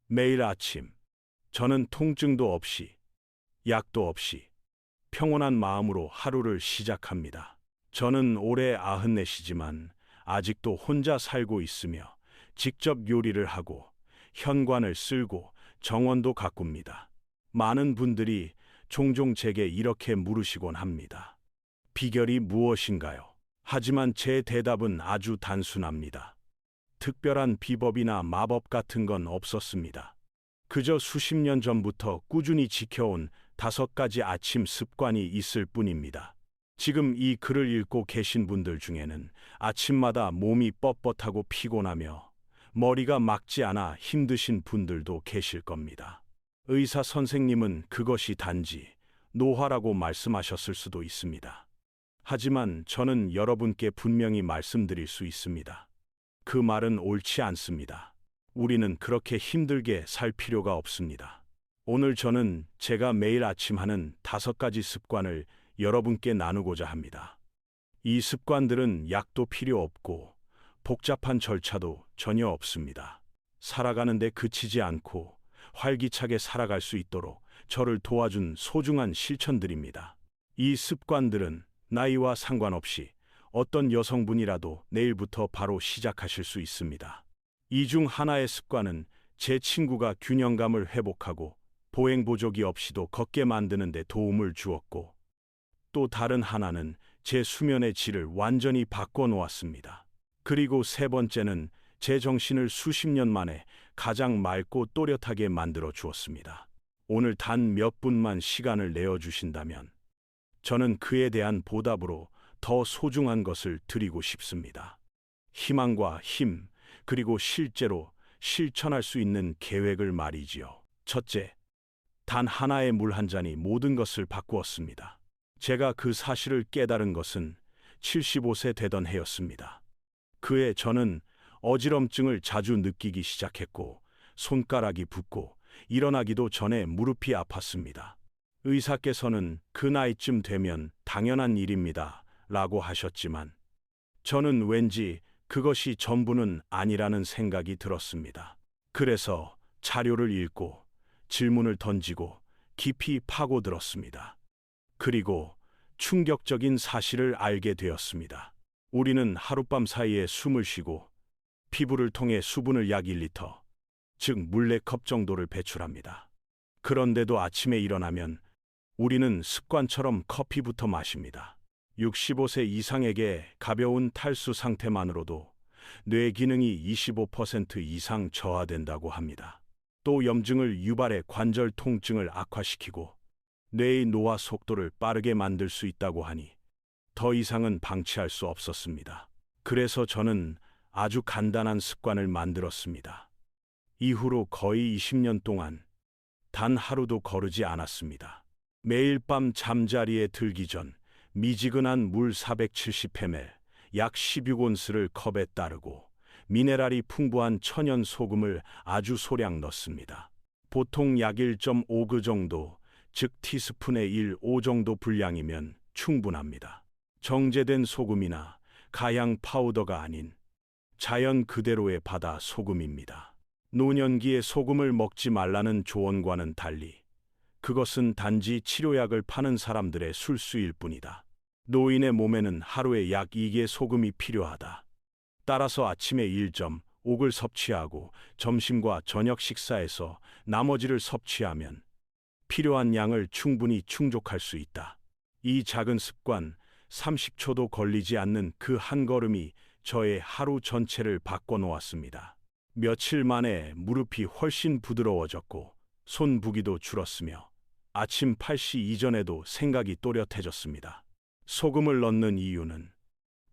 매일 아침, 저는 통증도 없이, 약도 없이, 평온한 마음으로 하루를 시작합니다. 저는 올해 94이지만 아직도 혼자 살고 있으며 직접 요리를 하고 현관을 쓸고 정원도 가꿉니다. 많은 분들이 종종 제게 이렇게 물으시곤 합니다. 비결이 무엇인가요? 하지만 제 대답은 아주 단순합니다. 특별한 비법이나 마법 같은 건 없었습니다. 그저 수십 년 전부터 꾸준히 지켜온 5가지 아침 습관이 있을 뿐입니다. 지금 이 글을 읽고 계신 분들 중에는 아침마다 몸이 뻣뻣하고 피곤하며 머리가 막지 않아 힘드신 분들도 계실 겁니다. 의사 선생님은 그것이 단지 노화라고 말씀하셨을 수도 있습니다. 하지만 저는 여러분께 분명히 말씀드릴 수 있습니다. 그 말은 옳지 않습니다. 우리는 그렇게 힘들게 살 필요가 없습니다. 오늘 저는 제가 매일 아침 하는 5가지 습관을 여러분께 나누고자 합니다. 이 습관들은 약도 필요 없고 복잡한 절차도 전혀 없습니다. 살아가는데 그치지 않고 활기차게 살아갈 수 있도록 저를 도와준 소중한 실천들입니다. 이 습관들은 나이와 상관없이 어떤 여성분이라도 내일부터 바로 시작하실 수 있습니다. 이 중 하나의 습관은 제 친구가 균형감을 회복하고 보행보조기 없이도 걷게 만드는 데 도움을 주었고, 또 다른 하나는 제 수면의 질을 완전히 바꿔놓았습니다. 그리고 세 번째는 제 정신을 수십 년 만에 가장 맑고 또렷하게 만들어 주었습니다. 오늘 단 몇 분만 시간을 내어주신다면 저는 그에 대한 보답으로 더 소중한 것을 드리고 싶습니다. 희망과 힘, 그리고 실제로 실천할 수 있는 계획을 말이지요. 첫째, 단 하나의 물 한 잔이 모든 것을 바꾸었습니다. 제가 그 사실을 깨달은 것은 75세 되던 해였습니다. 그해 저는 어지럼증을 자주 느끼기 시작했고 손가락이 붓고 일어나기도 전에 무릎이 아팠습니다. 의사께서는 그 나이쯤 되면 당연한 일입니다 라고 하셨지만 저는 왠지 그것이 전부는 아니라는 생각이 들었습니다. 그래서 자료를 읽고 질문을 던지고 깊이 파고들었습니다. 그리고 충격적인 사실을 알게 되었습니다. 우리는 하룻밤 사이에 숨을 쉬고 피부를 통해 수분을 약 1리터, 즉 물 4컵 정도를 배출합니다. 그런데도 아침에 일어나면 우리는 습관처럼 커피부터 마십니다. 65세 이상에게 가벼운 탈수 상태만으로도 뇌 기능이 25% 이상 저하된다고 합니다. 또 염증을 유발해 관절 통증을 악화시키고 뇌의 노화 속도를 빠르게 만들 수 있다고 하니 더 이상은 방치할 수 없었습니다. 그래서 저는 아주 간단한 습관을 만들었습니다. 이후로 거의 20년 동안 단 하루도 거르지 않았습니다. 매일 밤 잠자리에 들기 전 미지근한 물 470ml, 약 16온스를 컵에 따르고 미네랄이 풍부한 천연 소금을 아주 소량 넣습니다. 보통 약 1.5그 정도, 즉 티스푼의 1/5 정도 분량이면 충분합니다. 정제된 소금이나 가양 파우더가 아닌 자연 그대로의 바다 소금입니다. 노년기에 소금을 먹지 말라는 조언과는 달리 그것은 단지 치료약을 파는 사람들의 술수일 뿐이다. 노인의 몸에는 하루에 약 2개 소금이 필요하다. 따라서 아침에 1.5를 섭취하고 점심과 저녁 식사에서 나머지를 섭취하면 필요한 양을 충분히 충족할 수 있다. 이 작은 습관, 30초도 걸리지 않는 그 한 걸음이 저의 하루 전체를 바꿔놓았습니다. 며칠 만에 무릎이 훨씬 부드러워졌고 손부기도 줄었으며 아침 8시 이전에도 생각이 또렷해졌습니다. 소금을 넣는 이유는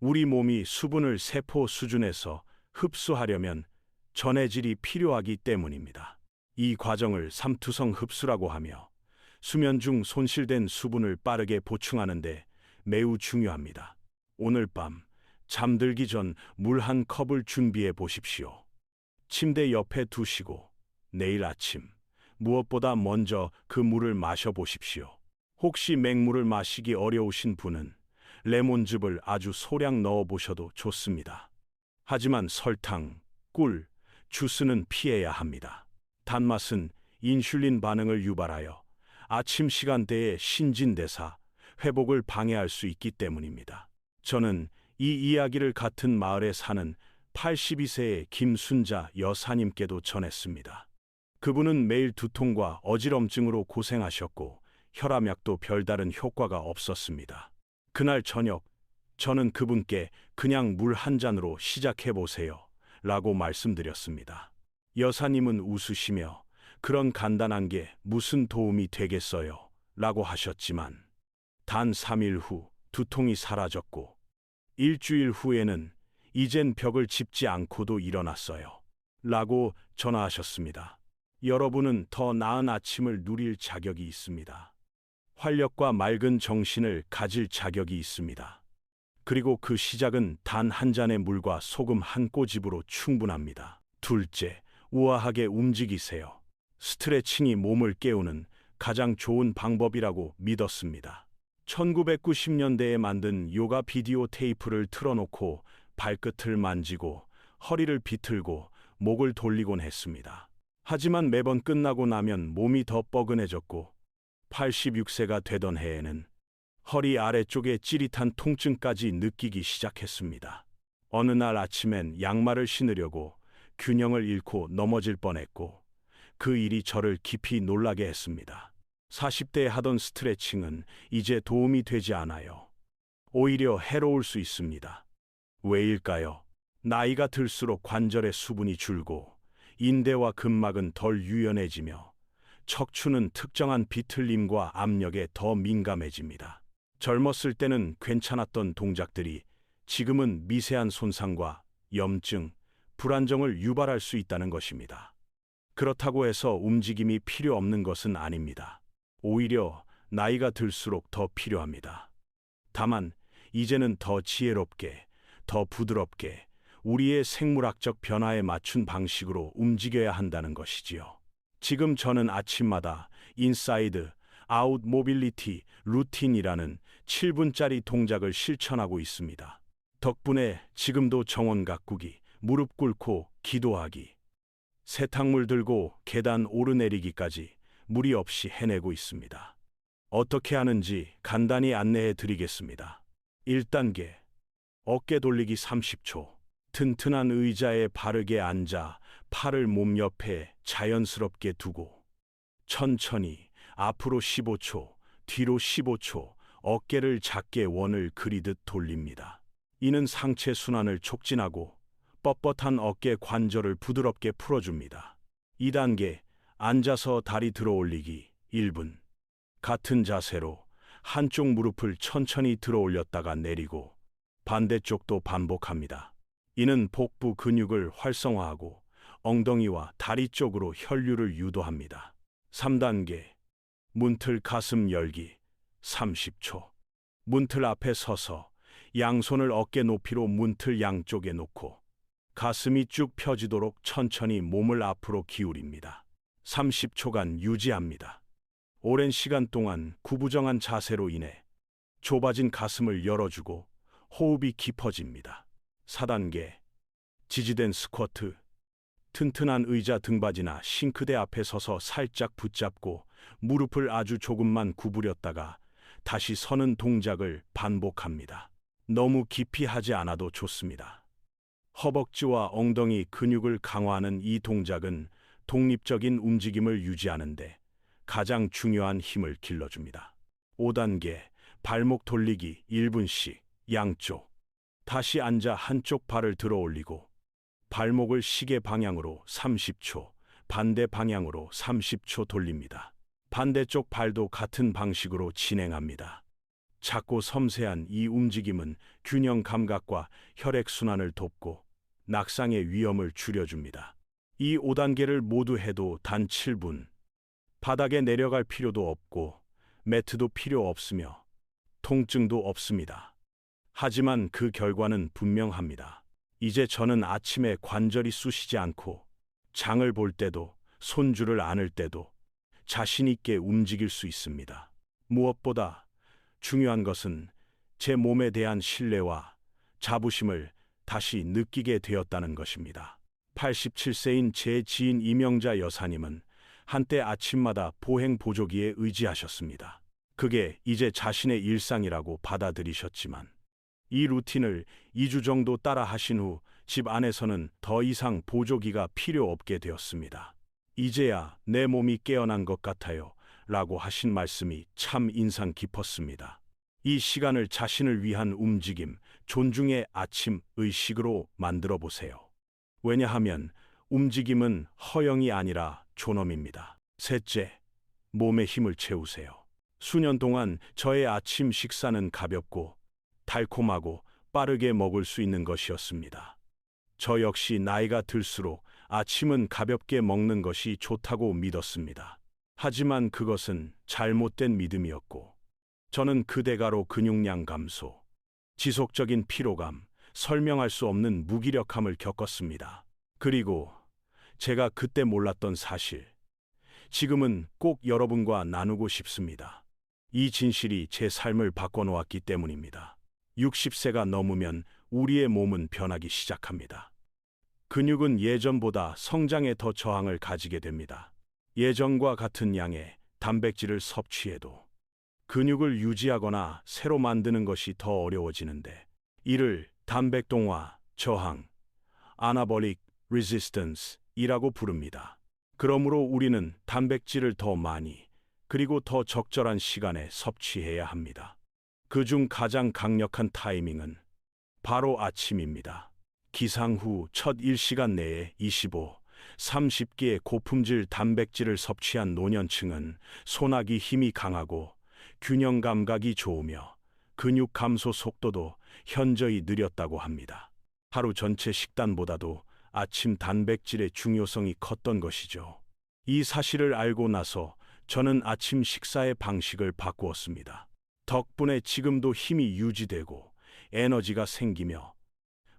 우리 몸이 수분을 세포 수준에서 흡수하려면 전해질이 필요하기 때문입니다. 이 과정을 삼투성 흡수라고 하며 수면 중 손실된 수분을 빠르게 보충하는 데 매우 중요합니다. 오늘 밤 잠들기 전 물 한 컵을 준비해 보십시오. 침대 옆에 두시고 내일 아침 무엇보다 먼저 그 물을 마셔보십시오. 혹시 맹물을 마시기 어려우신 분은 레몬즙을 아주 소량 넣어보셔도 좋습니다. 하지만 설탕, 꿀, 주스는 피해야 합니다. 단맛은 인슐린 반응을 유발하여 아침 시간대의 신진대사 회복을 방해할 수 있기 때문입니다. 저는 이 이야기를 같은 마을에 사는 82세의 김순자 여사님께도 전했습니다. 그분은 매일 두통과 어지럼증으로 고생하셨고 혈압약도 별다른 효과가 없었습니다. 그날 저녁 저는 그분께 그냥 물 한 잔으로 시작해 보세요 라고 말씀드렸습니다. 여사님은 웃으시며 그런 간단한 게 무슨 도움이 되겠어요 라고 하셨지만 단 3일 후 두통이 사라졌고 일주일 후에는 이젠 벽을 짚지 않고도 일어났어요 라고 전화하셨습니다. 여러분은 더 나은 아침을 누릴 자격이 있습니다. 활력과 맑은 정신을 가질 자격이 있습니다. 그리고 그 시작은 단 한 잔의 물과 소금 한 꼬집으로 충분합니다. 둘째, 우아하게 움직이세요. 스트레칭이 몸을 깨우는 가장 좋은 방법이라고 믿었습니다. 1990년대에 만든 요가 비디오 테이프를 틀어놓고 발끝을 만지고 허리를 비틀고 목을 돌리곤 했습니다. 하지만 매번 끝나고 나면 몸이 더 뻐근해졌고 86세가 되던 해에는 허리 아래쪽에 찌릿한 통증까지 느끼기 시작했습니다. 어느 날 아침엔 양말을 신으려고 균형을 잃고 넘어질 뻔했고 그 일이 저를 깊이 놀라게 했습니다. 40대에 하던 스트레칭은 이제 도움이 되지 않아요. 오히려 해로울 수 있습니다. 왜일까요? 나이가 들수록 관절의 수분이 줄고 인대와 근막은 덜 유연해지며 척추는 특정한 비틀림과 압력에 더 민감해집니다. 젊었을 때는 괜찮았던 동작들이 지금은 미세한 손상과 염증, 불안정을 유발할 수 있다는 것입니다. 그렇다고 해서 움직임이 필요 없는 것은 아닙니다. 오히려 나이가 들수록 더 필요합니다. 다만 이제는 더 지혜롭게, 더 부드럽게 우리의 생물학적 변화에 맞춘 방식으로 움직여야 한다는 것이지요. 지금 저는 아침마다 인사이드, 아웃 모빌리티 루틴이라는 7분짜리 동작을 실천하고 있습니다. 덕분에 지금도 정원 가꾸기, 무릎 꿇고 기도하기, 세탁물 들고 계단 오르내리기까지 무리 없이 해내고 있습니다. 어떻게 하는지 간단히 안내해 드리겠습니다. 1단계, 어깨 돌리기 30초. 튼튼한 의자에 바르게 앉아 팔을 몸 옆에 자연스럽게 두고 천천히 앞으로 15초, 뒤로 15초 어깨를 작게 원을 그리듯 돌립니다. 이는 상체 순환을 촉진하고 뻣뻣한 어깨 관절을 부드럽게 풀어줍니다. 2단계, 앉아서 다리 들어 올리기 1분. 같은 자세로 한쪽 무릎을 천천히 들어 올렸다가 내리고 반대쪽도 반복합니다. 이는 복부 근육을 활성화하고 엉덩이와 다리 쪽으로 혈류를 유도합니다. 3단계, 문틀 가슴 열기 30초. 문틀 앞에 서서 양손을 어깨 높이로 문틀 양쪽에 놓고 가슴이 쭉 펴지도록 천천히 몸을 앞으로 기울입니다. 30초간 유지합니다. 오랜 시간 동안 구부정한 자세로 인해 좁아진 가슴을 열어주고 호흡이 깊어집니다. 4단계, 지지된 스쿼트. 튼튼한 의자 등받이나 싱크대 앞에 서서 살짝 붙잡고 무릎을 아주 조금만 구부렸다가 다시 서는 동작을 반복합니다. 너무 깊이 하지 않아도 좋습니다. 허벅지와 엉덩이 근육을 강화하는 이 동작은 독립적인 움직임을 유지하는데 가장 중요한 힘을 길러줍니다. 5단계, 발목 돌리기 1분씩 양쪽. 다시 앉아 한쪽 발을 들어 올리고 발목을 시계 방향으로 30초, 반대 방향으로 30초 돌립니다. 반대쪽 발도 같은 방식으로 진행합니다. 작고 섬세한 이 움직임은 균형 감각과 혈액순환을 돕고 낙상의 위험을 줄여줍니다. 이 5단계를 모두 해도 단 7분. 바닥에 내려갈 필요도 없고 매트도 필요 없으며 통증도 없습니다. 하지만 그 결과는 분명합니다. 이제 저는 아침에 관절이 쑤시지 않고 장을 볼 때도 손줄을 안을 때도 자신 있게 움직일 수 있습니다. 무엇보다 중요한 것은 제 몸에 대한 신뢰와 자부심을 다시 느끼게 되었다는 것입니다. 87세인 제 지인 이명자 여사님은 한때 아침마다 보행 보조기에 의지하셨습니다. 그게 이제 자신의 일상이라고 받아들이셨지만 이 루틴을 2주 정도 따라 하신 후 집 안에서는 더 이상 보조기가 필요 없게 되었습니다. 이제야 내 몸이 깨어난 것 같아요 라고 하신 말씀이 참 인상 깊었습니다. 이 시간을 자신을 위한 움직임, 존중의 아침 의식으로 만들어 보세요. 왜냐하면 움직임은 허영이 아니라 존엄입니다. 셋째, 몸에 힘을 채우세요. 수년 동안 저의 아침 식사는 가볍고 달콤하고 빠르게 먹을 수 있는 것이었습니다. 저 역시 나이가 들수록 아침은 가볍게 먹는 것이 좋다고 믿었습니다. 하지만 그것은 잘못된 믿음이었고, 저는 그 대가로 근육량 감소, 지속적인 피로감, 설명할 수 없는 무기력함을 겪었습니다. 그리고 제가 그때 몰랐던 사실, 지금은 꼭 여러분과 나누고 싶습니다. 이 진실이 제 삶을 바꿔놓았기 때문입니다. 60세가 넘으면 우리의 몸은 변하기 시작합니다. 근육은 예전보다 성장에 더 저항을 가지게 됩니다. 예전과 같은 양의 단백질을 섭취해도 근육을 유지하거나 새로 만드는 것이 더 어려워지는데, 이를 단백동화 저항, 아나볼릭 레지스턴스 이라고 부릅니다. 그러므로 우리는 단백질을 더 많이 그리고 더 적절한 시간에 섭취해야 합니다. 그중 가장 강력한 타이밍은 바로 아침입니다. 기상 후 첫 1시간 내에 25, 30개의 고품질 단백질을 섭취한 노년층은 소화기 힘이 강하고 균형 감각이 좋으며 근육 감소 속도도 현저히 느렸다고 합니다. 하루 전체 식단보다도 아침 단백질의 중요성이 컸던 것이죠. 이 사실을 알고 나서 저는 아침 식사의 방식을 바꾸었습니다. 덕분에 지금도 힘이 유지되고 에너지가 생기며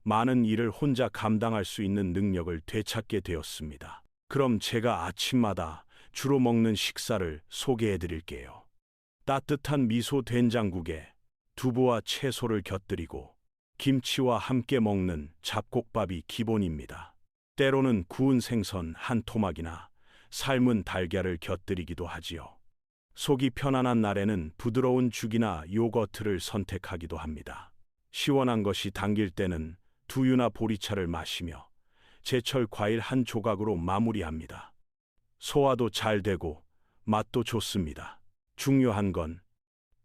많은 일을 혼자 감당할 수 있는 능력을 되찾게 되었습니다. 그럼 제가 아침마다 주로 먹는 식사를 소개해 드릴게요. 따뜻한 미소 된장국에 두부와 채소를 곁들이고 김치와 함께 먹는 잡곡밥이 기본입니다. 때로는 구운 생선 한 토막이나 삶은 달걀을 곁들이기도 하지요. 속이 편안한 날에는 부드러운 죽이나 요거트를 선택하기도 합니다. 시원한 것이 당길 때는 두유나 보리차를 마시며 제철 과일 한 조각으로 마무리합니다. 소화도 잘 되고 맛도 좋습니다. 중요한 건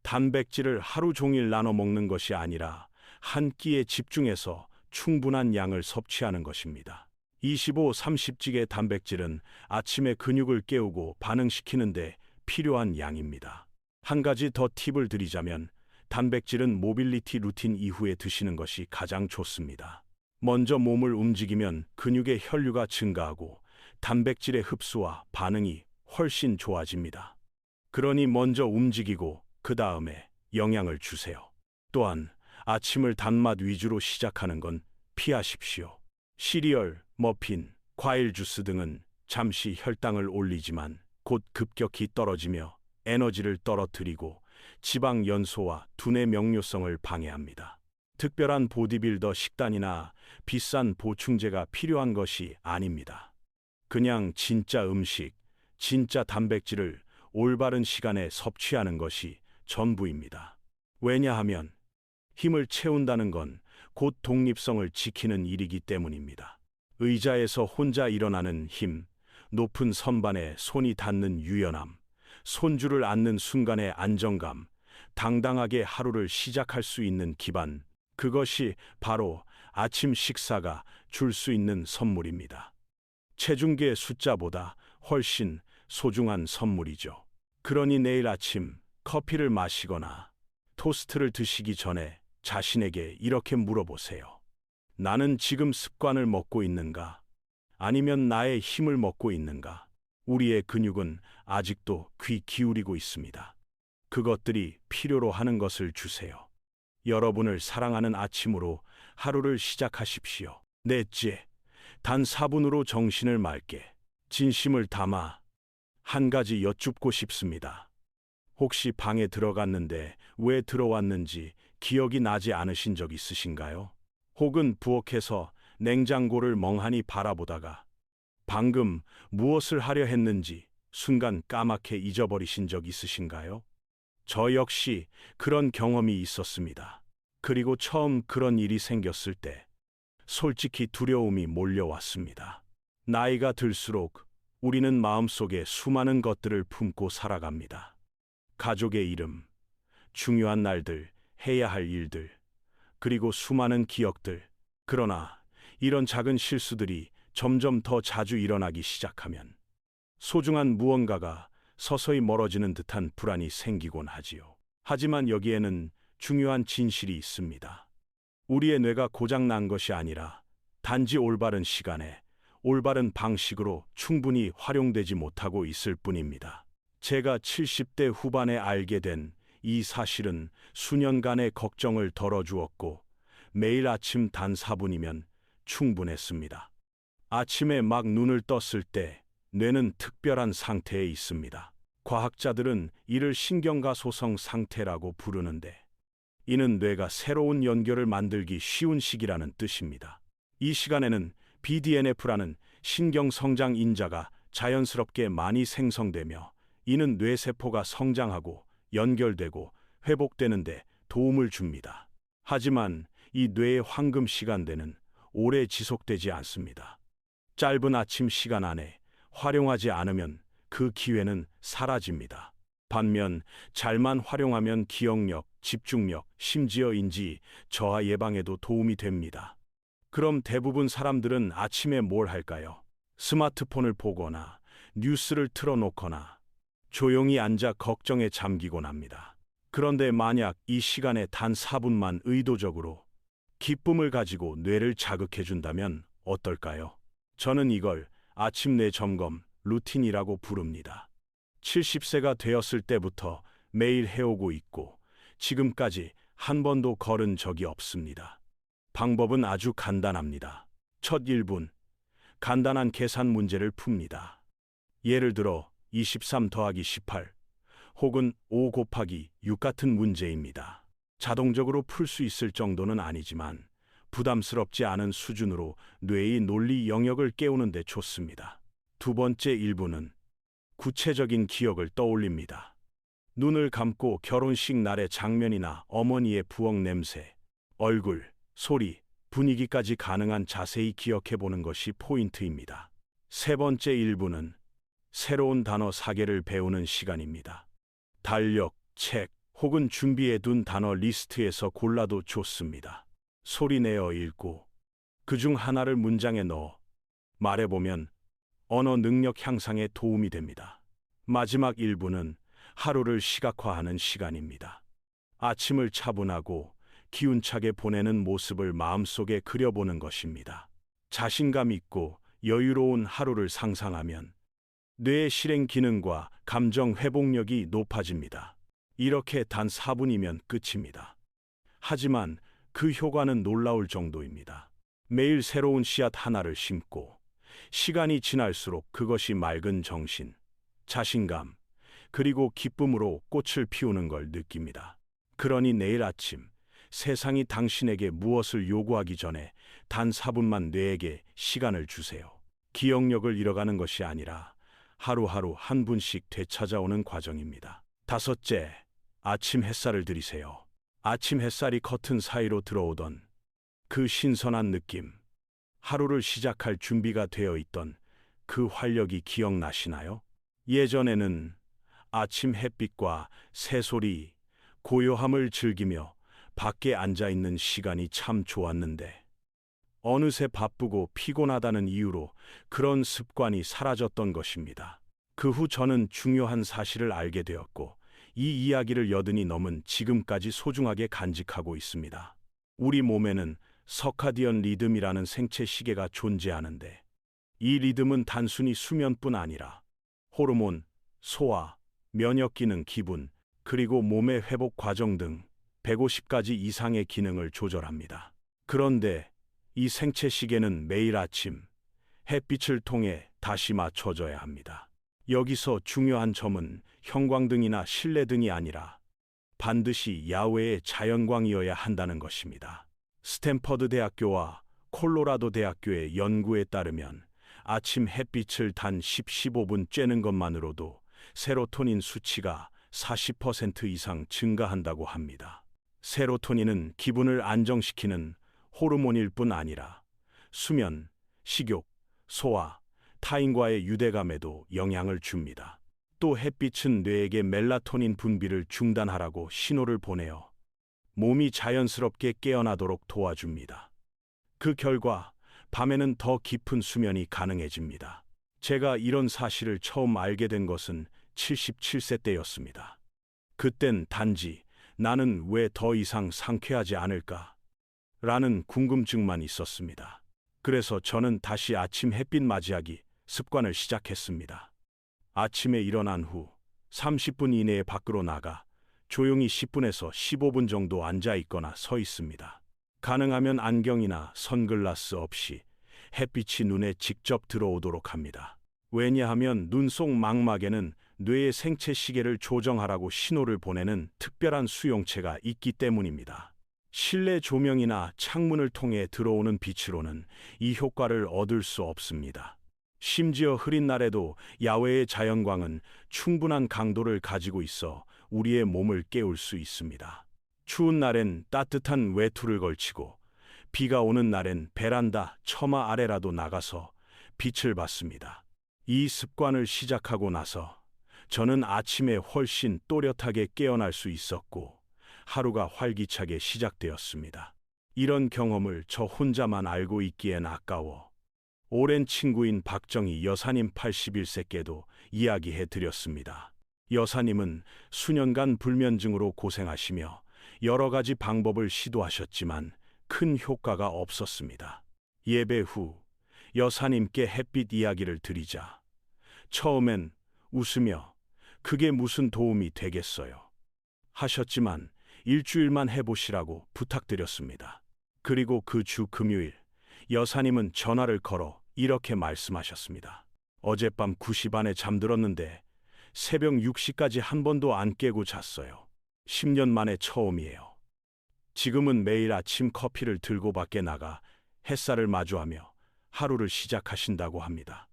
단백질을 하루 종일 나눠 먹는 것이 아니라 한 끼에 집중해서 충분한 양을 섭취하는 것입니다. 25, 30찌개 단백질은 아침에 근육을 깨우고 반응시키는데 필요한 양입니다. 한 가지 더 팁을 드리자면 단백질은 모빌리티 루틴 이후에 드시는 것이 가장 좋습니다. 먼저 몸을 움직이면 근육의 혈류가 증가하고 단백질의 흡수와 반응이 훨씬 좋아집니다. 그러니 먼저 움직이고 그 다음에 영양을 주세요. 또한 아침을 단맛 위주로 시작하는 건 피하십시오. 시리얼, 머핀, 과일 주스 등은 잠시 혈당을 올리지만 곧 급격히 떨어지며 에너지를 떨어뜨리고 지방 연소와 두뇌 명료성을 방해합니다. 특별한 보디빌더 식단이나 비싼 보충제가 필요한 것이 아닙니다. 그냥 진짜 음식, 진짜 단백질을 올바른 시간에 섭취하는 것이 전부입니다. 왜냐하면 힘을 채운다는 건 곧 독립성을 지키는 일이기 때문입니다. 의자에서 혼자 일어나는 힘, 높은 선반에 손이 닿는 유연함, 손줄을 앉는 순간의 안정감, 당당하게 하루를 시작할 수 있는 기반, 그것이 바로 아침 식사가 줄 수 있는 선물입니다. 체중계 숫자보다 훨씬 소중한 선물이죠. 그러니 내일 아침 커피를 마시거나 토스트를 드시기 전에 자신에게 이렇게 물어보세요. 나는 지금 습관을 먹고 있는가? 아니면 나의 힘을 먹고 있는가? 우리의 근육은 아직도 귀 기울이고 있습니다. 그것들이 필요로 하는 것을 주세요. 여러분을 사랑하는 아침으로 하루를 시작하십시오. 넷째, 단 4분으로 정신을 맑게, 진심을 담아 한 가지 여쭙고 싶습니다. 혹시 방에 들어갔는데 왜 들어왔는지 기억이 나지 않으신 적 있으신가요? 혹은 부엌에서 냉장고를 멍하니 바라보다가 방금 무엇을 하려 했는지 순간 까맣게 잊어버리신 적 있으신가요? 저 역시 그런 경험이 있었습니다. 그리고 처음 그런 일이 생겼을 때 솔직히 두려움이 몰려왔습니다. 나이가 들수록 우리는 마음속에 수많은 것들을 품고 살아갑니다. 가족의 이름, 중요한 날들, 해야 할 일들, 그리고 수많은 기억들. 그러나 이런 작은 실수들이 점점 더 자주 일어나기 시작하면 소중한 무언가가 서서히 멀어지는 듯한 불안이 생기곤 하지요. 하지만 여기에는 중요한 진실이 있습니다. 우리의 뇌가 고장 난 것이 아니라 단지 올바른 시간에 올바른 방식으로 충분히 활용되지 못하고 있을 뿐입니다. 제가 70대 후반에 알게 된 이 사실은 수년간의 걱정을 덜어주었고 매일 아침 단 4분이면 충분했습니다. 아침에 막 눈을 떴을 때 뇌는 특별한 상태에 있습니다. 과학자들은 이를 신경가소성 상태라고 부르는데 이는 뇌가 새로운 연결을 만들기 쉬운 시기라는 뜻입니다. 이 시간에는 BDNF라는 신경성장 인자가 자연스럽게 많이 생성되며 이는 뇌세포가 성장하고 연결되고 회복되는데 도움을 줍니다. 하지만 이 뇌의 황금 시간대는 오래 지속되지 않습니다. 짧은 아침 시간 안에 활용하지 않으면 그 기회는 사라집니다. 반면 잘만 활용하면 기억력, 집중력, 심지어 인지 저하 예방에도 도움이 됩니다. 그럼 대부분 사람들은 아침에 뭘 할까요? 스마트폰을 보거나 뉴스를 틀어놓거나 조용히 앉아 걱정에 잠기곤 합니다. 그런데 만약 이 시간에 단 4분만 의도적으로 기쁨을 가지고 뇌를 자극해준다면 어떨까요? 저는 이걸 아침 뇌 점검 루틴이라고 부릅니다. 70세가 되었을 때부터 매일 해오고 있고 지금까지 한 번도 걸은 적이 없습니다. 방법은 아주 간단합니다. 첫 1분, 간단한 계산 문제를 풉니다. 예를 들어 23 더하기 18 혹은 5 곱하기 6 같은 문제입니다. 자동적으로 풀 수 있을 정도는 아니지만 부담스럽지 않은 수준으로 뇌의 논리 영역을 깨우는 데 좋습니다. 두 번째 1분은 구체적인 기억을 떠올립니다. 눈을 감고 결혼식 날의 장면이나 어머니의 부엌 냄새, 얼굴, 소리, 분위기까지 가능한 자세히 기억해 보는 것이 포인트입니다. 세 번째 1분은 새로운 단어 사계를 배우는 시간입니다. 달력, 책 혹은 준비해 둔 단어 리스트에서 골라도 좋습니다. 소리 내어 읽고 그중 하나를 문장에 넣어 말해보면 언어 능력 향상에 도움이 됩니다. 마지막 1분은 하루를 시각화하는 시간입니다. 아침을 차분하고 기운차게 보내는 모습을 마음속에 그려보는 것입니다. 자신감 있고 여유로운 하루를 상상하면 뇌의 실행 기능과 감정 회복력이 높아집니다. 이렇게 단 4분이면 끝입니다. 하지만 그 효과는 놀라울 정도입니다. 매일 새로운 씨앗 하나를 심고 시간이 지날수록 그것이 맑은 정신, 자신감, 그리고 기쁨으로 꽃을 피우는 걸 느낍니다. 그러니 내일 아침 세상이 당신에게 무엇을 요구하기 전에 단 4분만 뇌에게 시간을 주세요. 기억력을 잃어가는 것이 아니라 하루하루 한 분씩 되찾아오는 과정입니다. 다섯째, 아침 햇살을 들이세요. 아침 햇살이 커튼 사이로 들어오던 그 신선한 느낌, 하루를 시작할 준비가 되어 있던 그 활력이 기억나시나요? 예전에는 아침 햇빛과 새소리, 고요함을 즐기며 밖에 앉아 있는 시간이 참 좋았는데 어느새 바쁘고 피곤하다는 이유로 그런 습관이 사라졌던 것입니다. 그 후 저는 중요한 사실을 알게 되었고 이 이야기를 여든이 넘은 지금까지 소중하게 간직하고 있습니다. 우리 몸에는 서카디언 리듬이라는 생체 시계가 존재하는데 이 리듬은 단순히 수면뿐 아니라 호르몬, 소화, 면역 기능, 기분, 그리고 몸의 회복 과정 등 150가지 이상의 기능을 조절합니다. 그런데 이 생체 시계는 매일 아침 햇빛을 통해 다시 맞춰져야 합니다. 여기서 중요한 점은 형광등이나 실내등이 아니라 반드시 야외의 자연광이어야 한다는 것입니다. 스탠퍼드 대학교와 콜로라도 대학교의 연구에 따르면 아침 햇빛을 단 10-15분 쬐는 것만으로도 세로토닌 수치가 40% 이상 증가한다고 합니다. 세로토닌은 기분을 안정시키는 호르몬일 뿐 아니라 수면, 식욕, 소화, 타인과의 유대감에도 영향을 줍니다. 또 햇빛은 뇌에게 멜라토닌 분비를 중단하라고 신호를 보내어 몸이 자연스럽게 깨어나도록 도와줍니다. 그 결과 밤에는 더 깊은 수면이 가능해집니다. 제가 이런 사실을 처음 알게 된 것은 77세 때였습니다. 그땐 단지 나는 왜 더 이상 상쾌하지 않을까? 라는 궁금증만 있었습니다. 그래서 저는 다시 아침 햇빛 맞이하기 습관을 시작했습니다. 아침에 일어난 후 30분 이내에 밖으로 나가 조용히 10분에서 15분 정도 앉아 있거나 서 있습니다. 가능하면 안경이나 선글라스 없이 햇빛이 눈에 직접 들어오도록 합니다. 왜냐하면 눈 속 망막에는 뇌의 생체 시계를 조정하라고 신호를 보내는 특별한 수용체가 있기 때문입니다. 실내 조명이나 창문을 통해 들어오는 빛으로는 이 효과를 얻을 수 없습니다. 심지어 흐린 날에도 야외의 자연광은 충분한 강도를 가지고 있어 우리의 몸을 깨울 수 있습니다. 추운 날엔 따뜻한 외투를 걸치고 비가 오는 날엔 베란다 처마 아래라도 나가서 빛을 받습니다. 이 습관을 시작하고 나서 저는 아침에 훨씬 또렷하게 깨어날 수 있었고 하루가 활기차게 시작되었습니다. 이런 경험을 저 혼자만 알고 있기엔 아까워 오랜 친구인 박정희 여사님 81세께도 이야기해 드렸습니다. 여사님은 수년간 불면증으로 고생하시며 여러 가지 방법을 시도하셨지만 큰 효과가 없었습니다. 예배 후 여사님께 햇빛 이야기를 드리자 처음엔 웃으며 그게 무슨 도움이 되겠어요 하셨지만 일주일만 해보시라고 부탁드렸습니다. 그리고 그 주 금요일 여사님은 전화를 걸어 이렇게 말씀하셨습니다. 어젯밤 9시 반에 잠들었는데 새벽 6시까지 한 번도 안 깨고 잤어요. 10년 만에 처음이에요. 지금은 매일 아침 커피를 들고 밖에 나가 햇살을 마주하며 하루를 시작하신다고 합니다.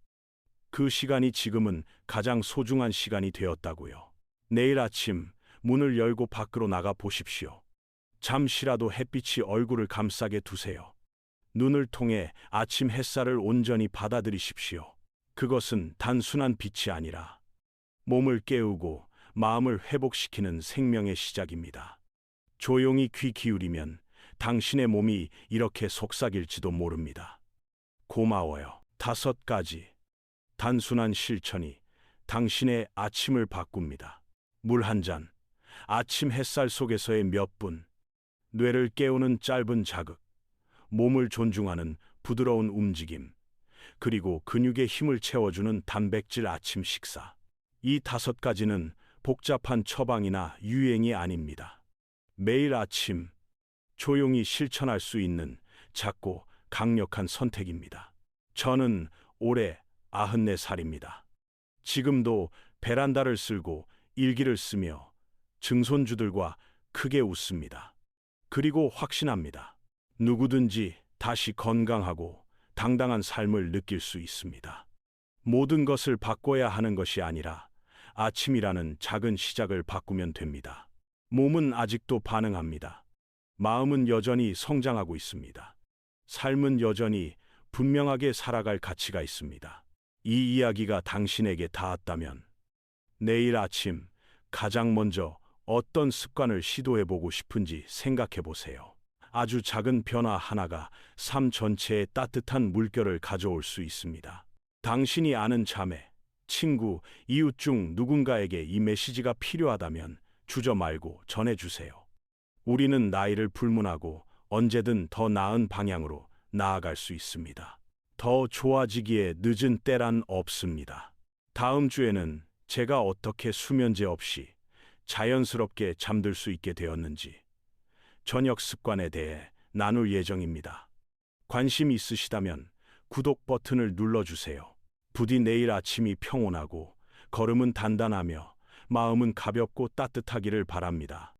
그 시간이 지금은 가장 소중한 시간이 되었다고요. 내일 아침 문을 열고 밖으로 나가 보십시오. 잠시라도 햇빛이 얼굴을 감싸게 두세요. 눈을 통해 아침 햇살을 온전히 받아들이십시오. 그것은 단순한 빛이 아니라 몸을 깨우고 마음을 회복시키는 생명의 시작입니다. 조용히 귀 기울이면 당신의 몸이 이렇게 속삭일지도 모릅니다. 고마워요. 5가지 단순한 실천이 당신의 아침을 바꿉니다. 물 한 잔, 아침 햇살 속에서의 몇 분, 뇌를 깨우는 짧은 자극, 몸을 존중하는 부드러운 움직임, 그리고 근육의 힘을 채워주는 단백질 아침 식사. 이 5가지는 복잡한 처방이나 유행이 아닙니다. 매일 아침 조용히 실천할 수 있는 작고 강력한 선택입니다. 저는 올해 94살입니다. 지금도 베란다를 쓸고 일기를 쓰며 증손주들과 크게 웃습니다. 그리고 확신합니다. 누구든지 다시 건강하고 당당한 삶을 느낄 수 있습니다. 모든 것을 바꿔야 하는 것이 아니라 아침이라는 작은 시작을 바꾸면 됩니다. 몸은 아직도 반응합니다. 마음은 여전히 성장하고 있습니다. 삶은 여전히 분명하게 살아갈 가치가 있습니다. 이 이야기가 당신에게 닿았다면 내일 아침 가장 먼저 어떤 습관을 시도해보고 싶은지 생각해보세요. 아주 작은 변화 하나가 삶 전체에 따뜻한 물결을 가져올 수 있습니다. 당신이 아는 자매, 친구, 이웃 중 누군가에게 이 메시지가 필요하다면 주저 말고 전해주세요. 우리는 나이를 불문하고 언제든 더 나은 방향으로 나아갈 수 있습니다. 더 좋아지기에 늦은 때란 없습니다. 다음 주에는 제가 어떻게 수면제 없이 자연스럽게 잠들 수 있게 되었는지 저녁 습관에 대해 나눌 예정입니다. 관심 있으시다면 구독 버튼을 눌러주세요. 부디 내일 아침이 평온하고 걸음은 단단하며 마음은 가볍고 따뜻하기를 바랍니다.